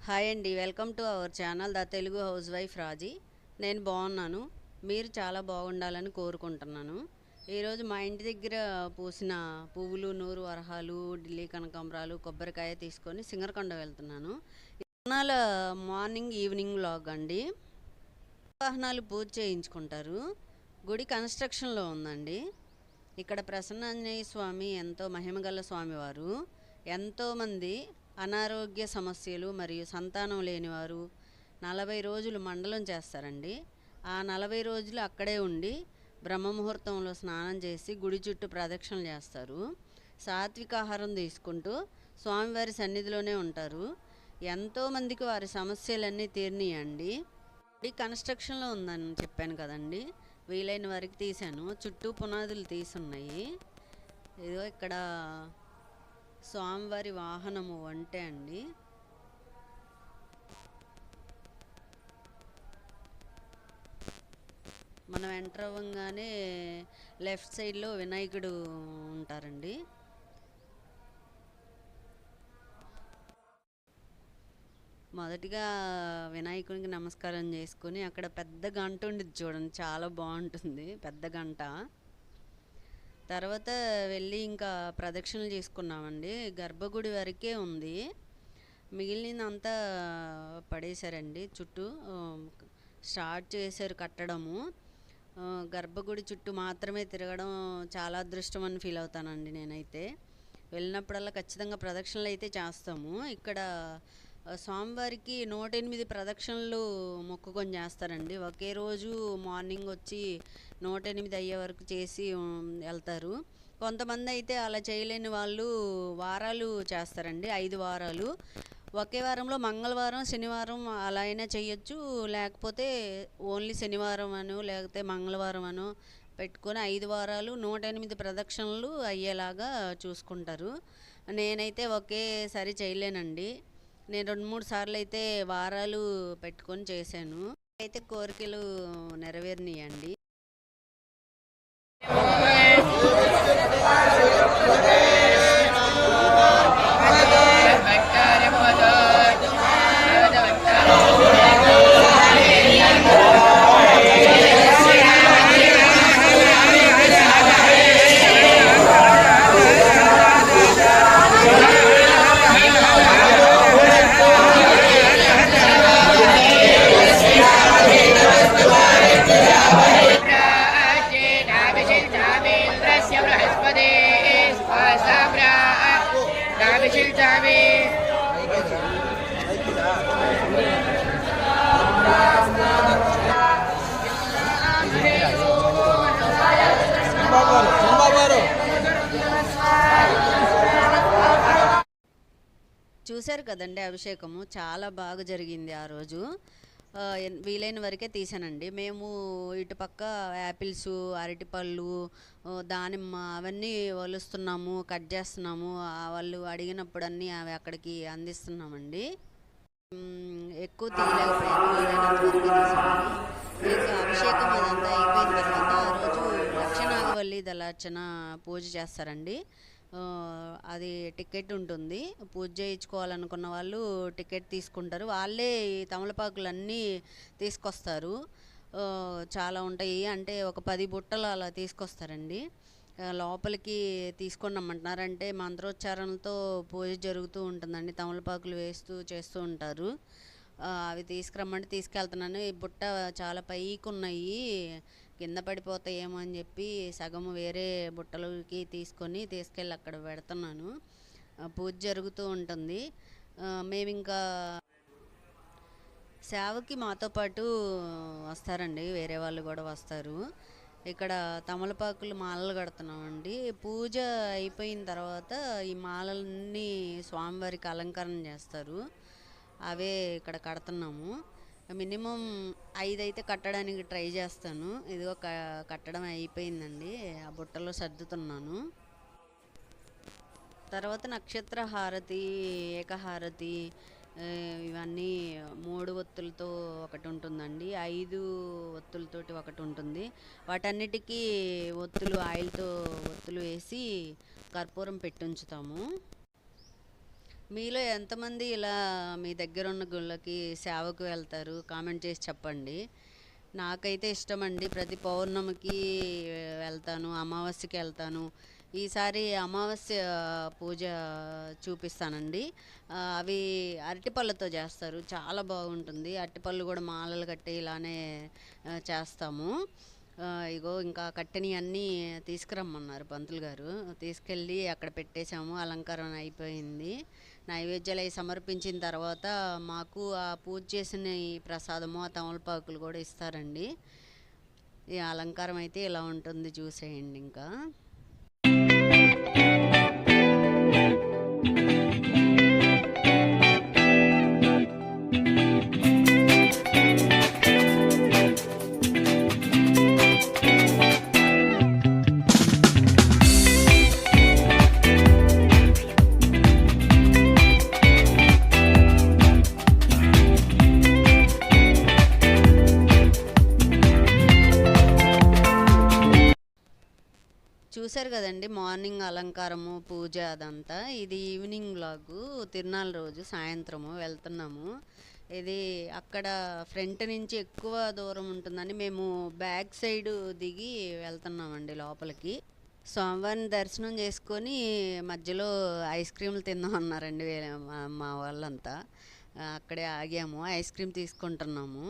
Hi అండి, welcome to our channel the Telugu housewife Raji. నేను బాగున్నాను, మీరు చాలా బాగుండాలని కోరుకుంటున్నాను. ఈరోజు మా ఇంటి దగ్గర పూసిన పువ్వులు, నూరు వరహాలు, ఢిల్లీ కనకాంబరాలు, కొబ్బరికాయ తీసుకొని సింగరకొండ వెళ్తున్నాను. వాహనాల మార్నింగ్ ఈవినింగ్ వ్లాగ్ అండి. వాహనాలు పూజ చేయించుకుంటారు. గుడి కన్స్ట్రక్షన్లో ఉందండి. ఇక్కడ ప్రసన్నాంజనేయ స్వామి ఎంతో మహిమగల స్వామివారు. ఎంతోమంది అనారోగ్య సమస్యలు మరియు సంతానం లేనివారు 40 రోజులు మండలం చేస్తారండి. ఆ 40 రోజులు అక్కడే ఉండి బ్రహ్మముహూర్తంలో స్నానం చేసి గుడి చుట్టూ ప్రదక్షిణలు చేస్తారు. సాత్విక ఆహారం తీసుకుంటూ స్వామివారి సన్నిధిలోనే ఉంటారు. ఎంతోమందికి వారి సమస్యలన్నీ తీరినాయండి. గుడి కన్స్ట్రక్షన్లో ఉందని చెప్పాను కదండి, వీలైన వరకు తీశాను. చుట్టూ పునాదులు తీసున్నాయి. ఇదిగో ఇక్కడ స్వామివారి వాహనము ఒంటె అండి. మనం ఎంటర్ అవ్వగానే లెఫ్ట్ సైడ్లో వినాయకుడు ఉంటారండి. మొదటిగా వినాయకునికి నమస్కారం చేసుకొని అక్కడ పెద్ద గంట ఉండిద్ది చూడండి, చాలా బాగుంటుంది పెద్ద గంట. తర్వాత వెళ్ళి ఇంకా ప్రదక్షిణలు చేసుకున్నామండి. గర్భగుడి వరకే ఉంది, మిగిలినంతా పడేశారండి. చుట్టూ స్టార్ట్ చేశారు కట్టడము. గర్భగుడి చుట్టూ మాత్రమే తిరగడం చాలా అదృష్టం అని ఫీల్ అవుతానండి నేనైతే. వెళ్ళినప్పుడల్లా ఖచ్చితంగా ప్రదక్షిణలు అయితే చేస్తాము. ఇక్కడ స్వామివారికి 108 ప్రదక్షిణలు మొక్కుకొని చేస్తారండి. ఒకే రోజు మార్నింగ్ వచ్చి 108 అయ్యే వరకు చేసి వెళ్తారు. కొంతమంది అయితే అలా చేయలేని వాళ్ళు వారాలు చేస్తారండి, 5 వారాలు. ఒకే వారంలో మంగళవారం, శనివారం అలా అయినా చేయొచ్చు. లేకపోతే ఓన్లీ శనివారం అను లేకపోతే మంగళవారం అను పెట్టుకొని 5 వారాలు 108 ప్రదక్షిణలు అయ్యేలాగా చూసుకుంటారు. నేనైతే ఒకేసారి చేయలేనండి. నేను 2-3 సార్లు అయితే వారాలు పెట్టుకొని చేశాను. అయితే కోరికలు నెరవేరినాయండి. చూశారు కదండి, అభిషేకము చాలా బాగా జరిగింది ఆ రోజు. వీలైన వరకే తీసానండి. మేము ఇటుపక్క యాపిల్స్, అరటిపళ్ళు, దానిమ్మ అవన్నీ వలుస్తున్నాము, కట్ చేస్తున్నాము. వాళ్ళు అడిగినప్పుడు అన్నీ అవి అక్కడికి అందిస్తున్నామండి. ఎక్కువ తీయలేకపోయాను, వీలైనంత వరకు తీసామండి. ఇంకా అభిషేకం అదంతా అయిపోయిన తర్వాత ఆ రోజు లక్షనాగవల్లి దళార్చన పూజ చేస్తారండి. అది టికెట్ ఉంటుంది. పూజ చేయించుకోవాలనుకున్న వాళ్ళు టికెట్ తీసుకుంటారు. వాళ్ళే తమలపాకులన్నీ తీసుకొస్తారు. చాలా ఉంటాయి, అంటే ఒక 10 బుట్టలు అలా తీసుకొస్తారండి. లోపలికి తీసుకొని రమ్మంటున్నారంటే మంత్రోచ్చారణలతో పూజ జరుగుతూ ఉంటుందండి. తమలపాకులు వేస్తూ చేస్తూ ఉంటారు. అవి తీసుకురమ్మంటే తీసుకెళ్తున్నాను. ఈ బుట్ట చాలా పైకి ఉన్నాయి, కింద పడిపోతాయేమో అని చెప్పి సగం వేరే బుట్టలకి తీసుకెళ్ళి అక్కడ పెడుతున్నాను. పూజ జరుగుతూ ఉంటుంది. మేము ఇంకా సేవకి మాతో పాటు వస్తారండి, వేరే వాళ్ళు కూడా వస్తారు. ఇక్కడ తమలపాకులు మాలలు కడుతున్నామండి. పూజ అయిపోయిన తర్వాత ఈ మాలలన్నీ స్వామివారికి అలంకరణ చేస్తారు. అవే ఇక్కడ కడుతున్నాము. మినిమం 5 అయితే కట్టడానికి ట్రై చేస్తాను. ఇదిగో కట్టడం అయిపోయిందండి, ఆ బుట్టలో సర్దుతున్నాను. తర్వాత నక్షత్ర హారతి, ఏకహారతి, ఇవన్నీ 3 ఒత్తులతో ఒకటి ఉంటుందండి, 5 ఒత్తులతోటి ఒకటి ఉంటుంది. వాటన్నిటికీ ఆయిల్తో ఒత్తులు వేసి కర్పూరం పెట్టుంచుతాము. మీలో ఎంతమంది ఇలా మీ దగ్గరున్న గుళ్ళకి సేవకు వెళ్తారు? కామెంట్ చేసి చెప్పండి. నాకైతే ఇష్టమండి. ప్రతి పౌర్ణమికి వెళ్తాను, అమావాస్యకి వెళ్తాను. ఈసారి అమావాస్య పూజ చూపిస్తానండి. అవి అరటిపళ్ళతో చేస్తారు. చాలా బాగుంటుంది. అరటిపళ్ళు కూడా మాలలు కట్టి ఇలానే చేస్తాము. ఇగో ఇంకా కట్టినయన్నీ తీసుకురమ్మన్నారు పంతులు గారు. తీసుకెళ్ళి అక్కడ పెట్టేశాము. అలంకారం అయిపోయింది. నైవేద్యాలు అయి సమర్పించిన తర్వాత మాకు ఆ పూజ చేసిన ఈ ప్రసాదము, ఆ తమలపాకులు కూడా ఇస్తారండి. ఈ అలంకారం అయితే ఇలా ఉంటుంది, చూసేయండి ఇంకా. చూశారు కదండి మార్నింగ్ అలంకారము, పూజ అదంతా. ఇది ఈవినింగ్ వ్లాగు. తిరునాళ్ళ రోజు సాయంత్రము వెళ్తున్నాము. ఇది అక్కడ ఫ్రంట్ నుంచి ఎక్కువ దూరం ఉంటుందని మేము బ్యాక్ సైడ్ దిగి వెళ్తున్నామండి లోపలికి. స్వామివారిని దర్శనం చేసుకొని మధ్యలో ఐస్ క్రీములు తిందాం అన్నారండి మా వాళ్ళంతా. అక్కడే ఆగాము, ఐస్ క్రీమ్ తీసుకుంటున్నాము.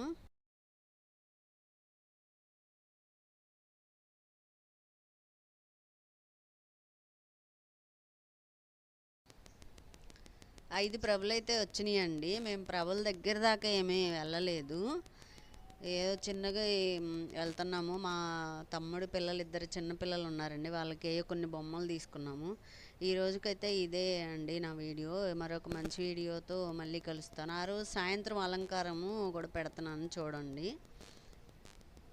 5 ప్రభులైతే వచ్చినాయండి. మేము ప్రభుల దగ్గర దాకా ఏమీ వెళ్ళలేదు. ఏదో చిన్నగా వెళ్తున్నాము. మా తమ్ముడి పిల్లలు, ఇద్దరు చిన్న పిల్లలు ఉన్నారండి. వాళ్ళకి ఏవో కొన్ని బొమ్మలు తీసుకున్నాము. ఈ రోజుకైతే ఇదే అండి నా వీడియో. మరొక మంచి వీడియోతో మళ్ళీ కలుస్తాను. ఆ రోజు సాయంత్రం అలంకారము కూడా పెడుతున్నాను, చూడండి.